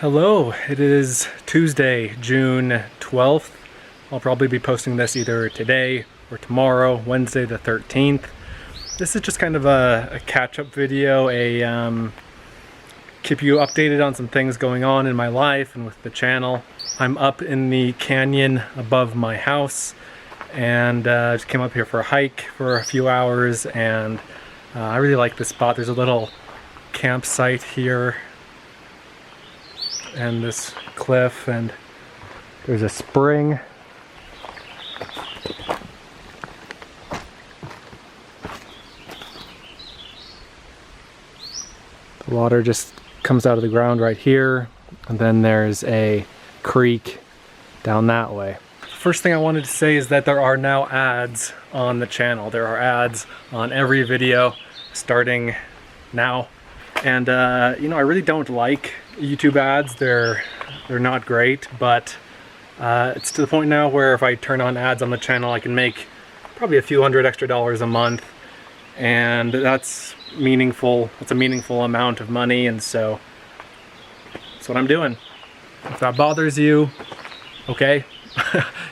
Hello, it is Tuesday, June 12th. I'll probably be posting this either today or tomorrow, Wednesday the 13th. This is just kind of a catch-up video, keep you updated on some things going on in my life and with the channel. I'm up in the canyon above my house and just came up here for a hike for a few hours, and I really like this spot. There's a little campsite here and this cliff, and there's a spring. The water just comes out of the ground right here, and then there's a creek down that way. First thing I wanted to say is that there are now ads on the channel. There are ads on every video starting now. And you know, I really don't like YouTube ads. They're not great, but it's to the point now where if I turn on ads on the channel, I can make probably a few $100 extra a month, and that's meaningful. It's a meaningful amount of money, and so that's what I'm doing. If that bothers you, okay,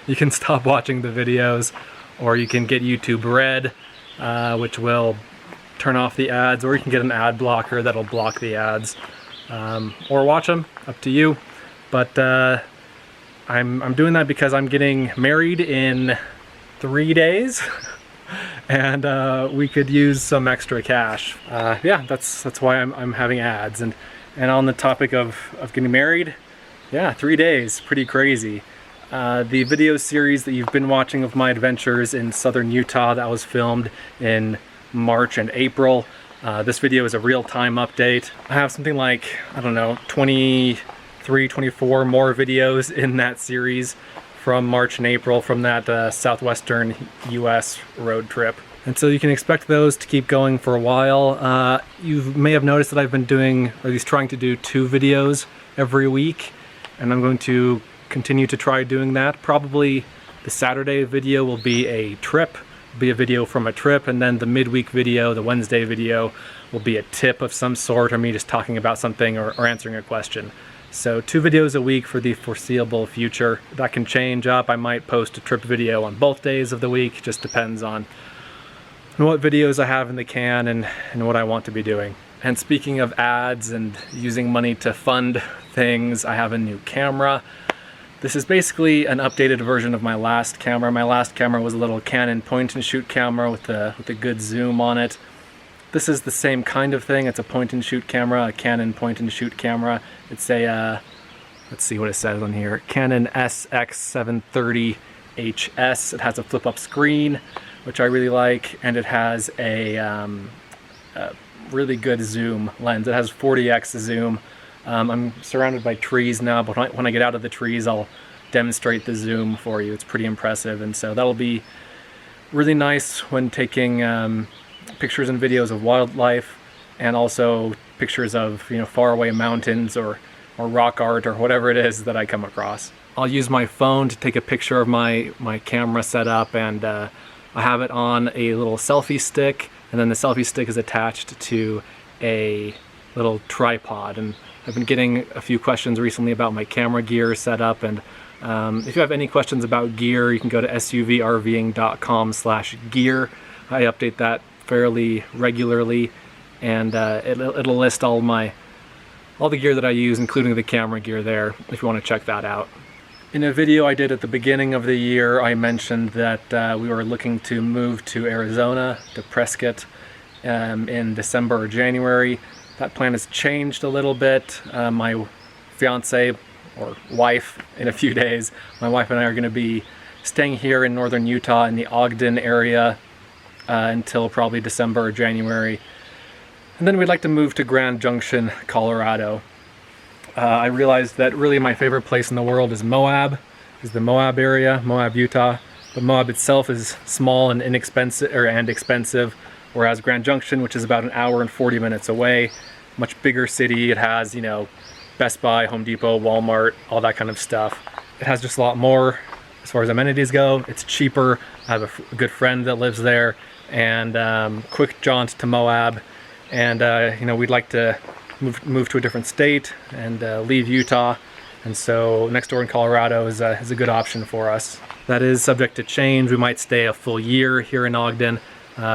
you can stop watching the videos, or you can get YouTube Red, which will turn off the ads, or you can get an ad blocker that'll block the ads, or watch them, up to you. But I'm doing that because I'm getting married in 3 days and we could use some extra cash. Yeah, that's why I'm having ads. And on the topic of getting married, yeah, 3 days, pretty crazy. The video series that you've been watching of my adventures in southern Utah, that was filmed in March and April. This video is a real-time update. I have something like, I don't know, 23, 24 more videos in that series from March and April from that southwestern US road trip. And so you can expect those to keep going for a while. You may have noticed that I've been doing, or at least trying to do, 2 videos every week, and I'm going to continue to try doing that. Probably the Saturday video will be a trip, be a video from a trip, and then the midweek video, the Wednesday video, will be a tip of some sort, or me just talking about something or answering a question. So 2 videos a week for the foreseeable future. That can change up. I might post a trip video on both days of the week. Just depends on what videos I have in the can and what I want to be doing. And speaking of ads and using money to fund things, I have a new camera. This is basically an updated version of my last camera. My last camera was a little Canon point-and-shoot camera with a good zoom on it. This is the same kind of thing. It's a point-and-shoot camera, a Canon point-and-shoot camera. It's a, let's see what it says on here, Canon SX730HS. It has a flip-up screen, which I really like, and it has a really good zoom lens. It has 40x zoom. I'm surrounded by trees now, but when I get out of the trees, I'll demonstrate the zoom for you. It's pretty impressive, and so that'll be really nice when taking pictures and videos of wildlife, and also pictures of, you know, faraway mountains or rock art or whatever it is that I come across. I'll use my phone to take a picture of my camera setup, and I have it on a little selfie stick, and then the selfie stick is attached to a little tripod. And I've been getting a few questions recently about my camera gear setup, and if you have any questions about gear, you can go to suvrving.com/gear. I update that fairly regularly, and it'll list all the gear that I use, including the camera gear there, if you want to check that out. In a video I did at the beginning of the year, I mentioned that we were looking to move to Arizona, to Prescott, in December or January. That plan has changed a little bit. My fiance, or wife, in a few days, my wife and I are going to be staying here in northern Utah in the Ogden area until probably December or January. And then we'd like to move to Grand Junction, Colorado. I realized that really my favorite place in the world is Moab, is the Moab area, Moab, Utah. But Moab itself is small and expensive, whereas Grand Junction, which is about an hour and 40 minutes away, much bigger city. It has, you know, Best Buy, Home Depot, Walmart, all that kind of stuff. It has just a lot more as far as amenities go. It's cheaper. I have a good friend that lives there, and quick jaunt to Moab. And you know, we'd like to move to a different state and leave Utah. And so next door in Colorado is a good option for us. That is subject to change. We might stay a full year here in Ogden.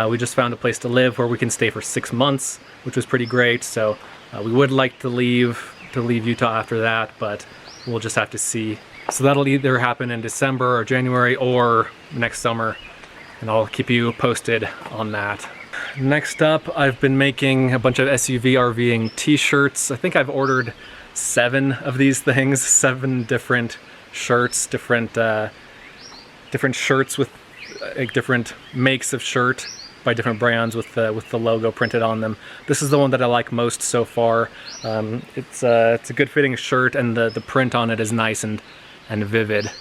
We just found a place to live where we can stay for 6 months, which was pretty great. So we would like to leave Utah after that, but we'll just have to see. So that'll either happen in December or January or next summer, and I'll keep you posted on that. Next up, I've been making a bunch of SUV Rving T-shirts. I think I've ordered 7 of these things, 7 different shirts, different shirts with different makes of shirt by different brands with the logo printed on them. This is the one that I like most so far. It's a good fitting shirt, and the print on it is nice and vivid.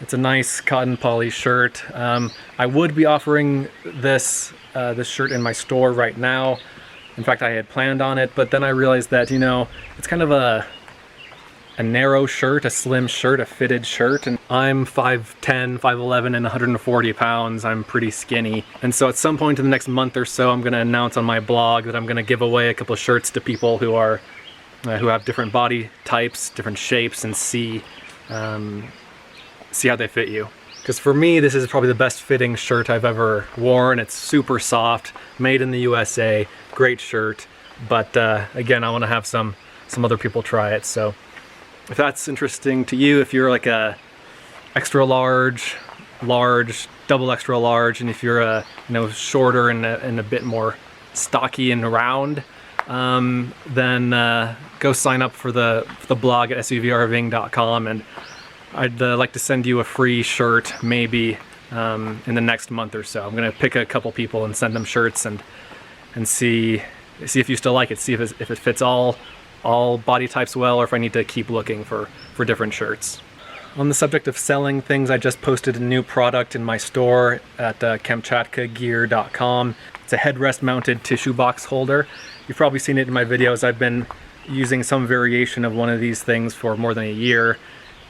It's a nice cotton poly shirt. I would be offering this shirt in my store right now. In fact, I had planned on it, but then I realized that, you know, it's kind of a narrow shirt, a slim shirt, a fitted shirt, and I'm 5'10", 5'11", and 140 pounds. I'm pretty skinny. And so at some point in the next month or so, I'm going to announce on my blog that I'm going to give away a couple of shirts to people who have different body types, different shapes, and see how they fit you. Because for me, this is probably the best fitting shirt I've ever worn. It's super soft, made in the USA, great shirt. But again, I want to have some other people try it. So if that's interesting to you, if you're like a extra large, double extra large, and if you're shorter and a bit more stocky and round, then go sign up for the blog at suvrving.com, and I'd like to send you a free shirt maybe in the next month or so. I'm gonna pick a couple people and send them shirts and see if you still like it, see if it fits all body types well, or if I need to keep looking for different shirts. On the subject of selling things, I just posted a new product in my store at kamchatkagear.com. It's a headrest mounted tissue box holder. You've probably seen it in my videos. I've been using some variation of one of these things for more than a year,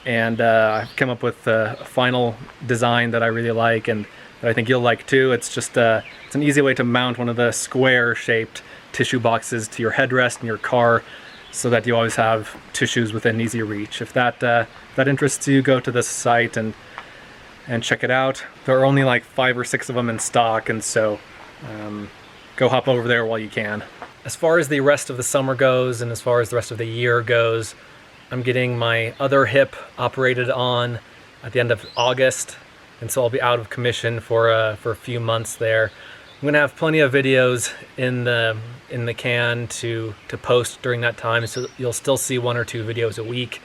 and I've come up with a final design that I really like and that I think you'll like too. It's just it's an easy way to mount one of the square-shaped tissue boxes to your headrest in your car, so that you always have tissues within easy reach. If that interests you, go to this site and check it out. There are only like 5 or 6 of them in stock, and so go hop over there while you can. As far as the rest of the summer goes, and as far as the rest of the year goes, I'm getting my other hip operated on at the end of August, and so I'll be out of commission for a few months there. I'm gonna have plenty of videos in the can to post during that time, so you'll still see 1 or 2 videos a week.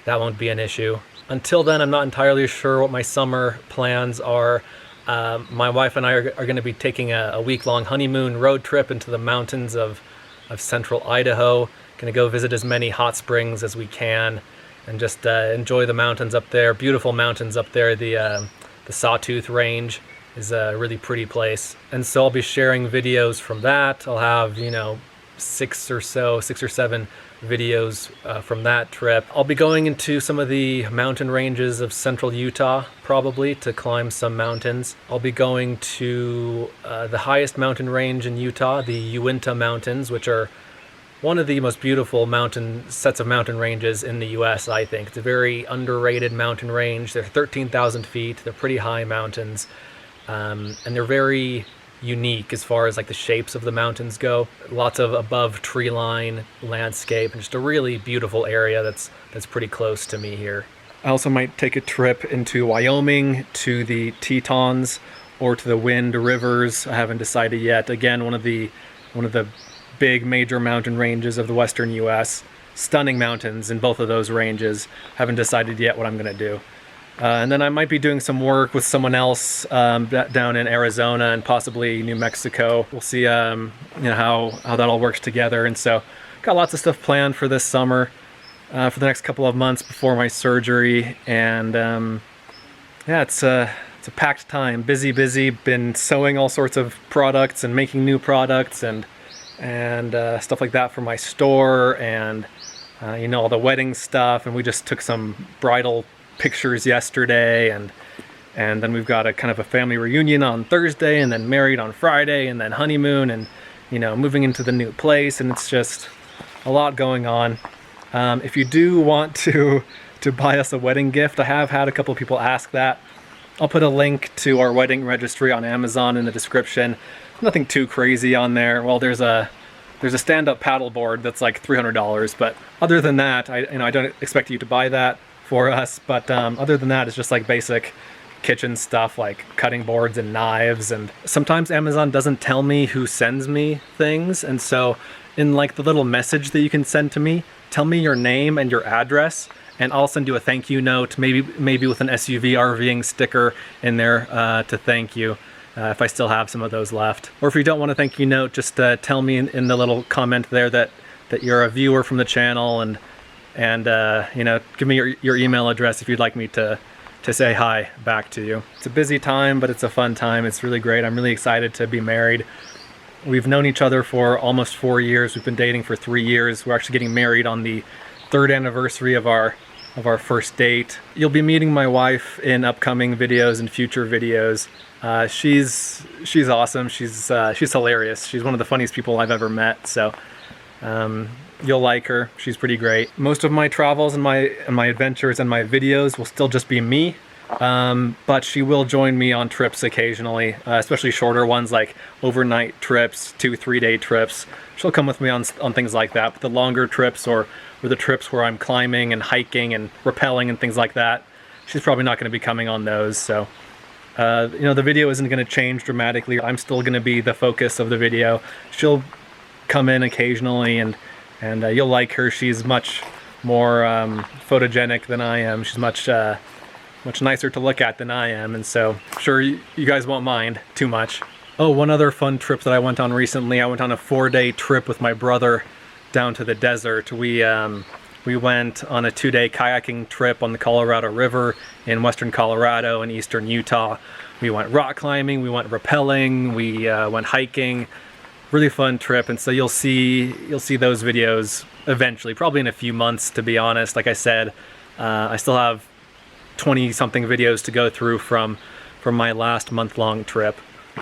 That won't be an issue. Until then, I'm not entirely sure what my summer plans are. My wife and I are going to be taking a week-long honeymoon road trip into the mountains of central Idaho. Going to go visit as many hot springs as we can and just enjoy the mountains up there. Beautiful mountains up there. The Sawtooth Range is a really pretty place. And so I'll be sharing videos from that. I'll have, 6 or 7 videos from that trip. I'll be going into some of the mountain ranges of central Utah, probably, to climb some mountains. I'll be going to the highest mountain range in Utah, the Uinta Mountains, which are one of the most beautiful sets of mountain ranges in the US, I think. It's a very underrated mountain range. They're 13,000 feet. They're pretty high mountains. And they're very unique as far as like the shapes of the mountains go. Lots of above tree line landscape, and just a really beautiful area that's pretty close to me here. I also might take a trip into Wyoming to the Tetons or to the Wind Rivers. I haven't decided yet. Again, one of the big major mountain ranges of the western US. Stunning mountains in both of those ranges. Haven't decided yet what I'm going to do. And then I might be doing some work with someone else down in Arizona and possibly New Mexico. We'll see how that all works together. And so got lots of stuff planned for this summer, for the next couple of months before my surgery. And yeah, it's a packed time. Busy. Been sewing all sorts of products and making new products and stuff like that for my store, and all the wedding stuff. And we just took some bridal pictures yesterday, and then we've got a kind of a family reunion on Thursday, and then married on Friday, and then honeymoon, and you know, moving into the new place, and it's just a lot going on. If you do want to buy us a wedding gift, I have had a couple of people ask that. I'll put a link to our wedding registry on Amazon in the description. Nothing too crazy on there. Well, there's a stand-up paddleboard that's like $300, but other than that, I don't expect you to buy that for us. But other than that, it's just like basic kitchen stuff like cutting boards and knives. And sometimes Amazon doesn't tell me who sends me things, and so in like the little message that you can send to me, tell me your name and your address, and I'll send you a thank you note, maybe with an SUV Rving sticker in there to thank you, if I still have some of those left. Or if you don't want a thank you note, just tell me in the little comment there that you're a viewer from the channel, and you know, give me your email address if you'd like me to say hi back to you. It's a busy time, but it's a fun time. It's really great. I'm really excited to be married. We've known each other for almost 4 years. We've been dating for 3 years. We're actually getting married on the 3rd anniversary of our first date. You'll be meeting my wife in upcoming videos and future videos. She's awesome. She's hilarious. She's one of the funniest people I've ever met. So you'll like her. She's pretty great. Most of my travels and my adventures and my videos will still just be me. But she will join me on trips occasionally, especially shorter ones like overnight trips, 2-3 day trips. She'll come with me on things like that. But the longer trips or the trips where I'm climbing and hiking and rappelling and things like that, she's probably not going to be coming on those. So, you know, the video isn't going to change dramatically. I'm still going to be the focus of the video. She'll come in occasionally, and you'll like her. She's much more photogenic than I am. She's much nicer to look at than I am, and so I'm sure you guys won't mind too much. Oh, one other fun trip that I went on recently, I went on a 4-day trip with my brother down to the desert. We went on a 2-day kayaking trip on the Colorado River in western Colorado and eastern Utah. We went rock climbing, we went rappelling, we went hiking. Really fun trip, and so you'll see those videos eventually, probably in a few months, to be honest. Like I said, I still have 20-something videos to go through from my last month-long trip.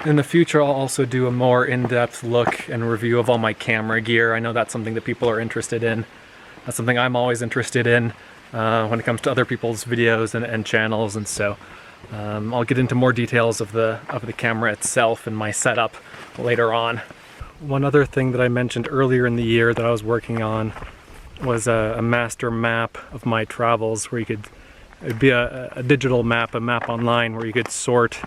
In the future, I'll also do a more in-depth look and review of all my camera gear. I know that's something that people are interested in. That's something I'm always interested in when it comes to other people's videos and channels, and so I'll get into more details of the camera itself and my setup later on. One other thing that I mentioned earlier in the year that I was working on was a master map of my travels, where it'd be a digital map, a map online, where you could sort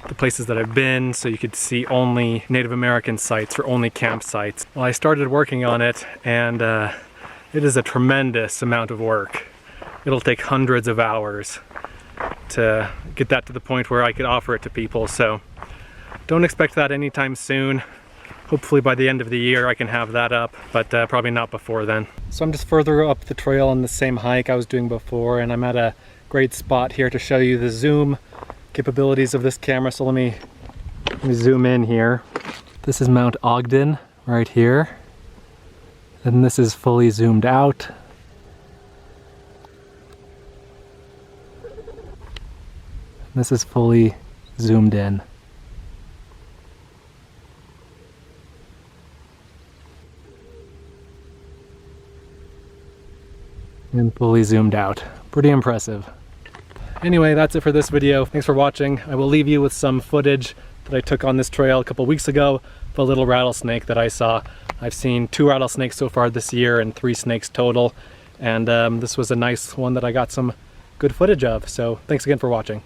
the places that I've been, so you could see only Native American sites or only campsites. Well, I started working on it, and it is a tremendous amount of work. It'll take hundreds of hours to get that to the point where I could offer it to people, so don't expect that anytime soon. Hopefully by the end of the year I can have that up, but probably not before then. So I'm just further up the trail on the same hike I was doing before, and I'm at a great spot here to show you the zoom capabilities of this camera. So let me zoom in here. This is Mount Ogden right here, and this is fully zoomed out. This is fully zoomed in. And fully zoomed out. Pretty impressive. Anyway, that's it for this video. Thanks for watching. I will leave you with some footage that I took on this trail a couple weeks ago of a little rattlesnake that I saw. I've seen 2 rattlesnakes so far this year and 3 snakes total. And this was a nice one that I got some good footage of. So thanks again for watching.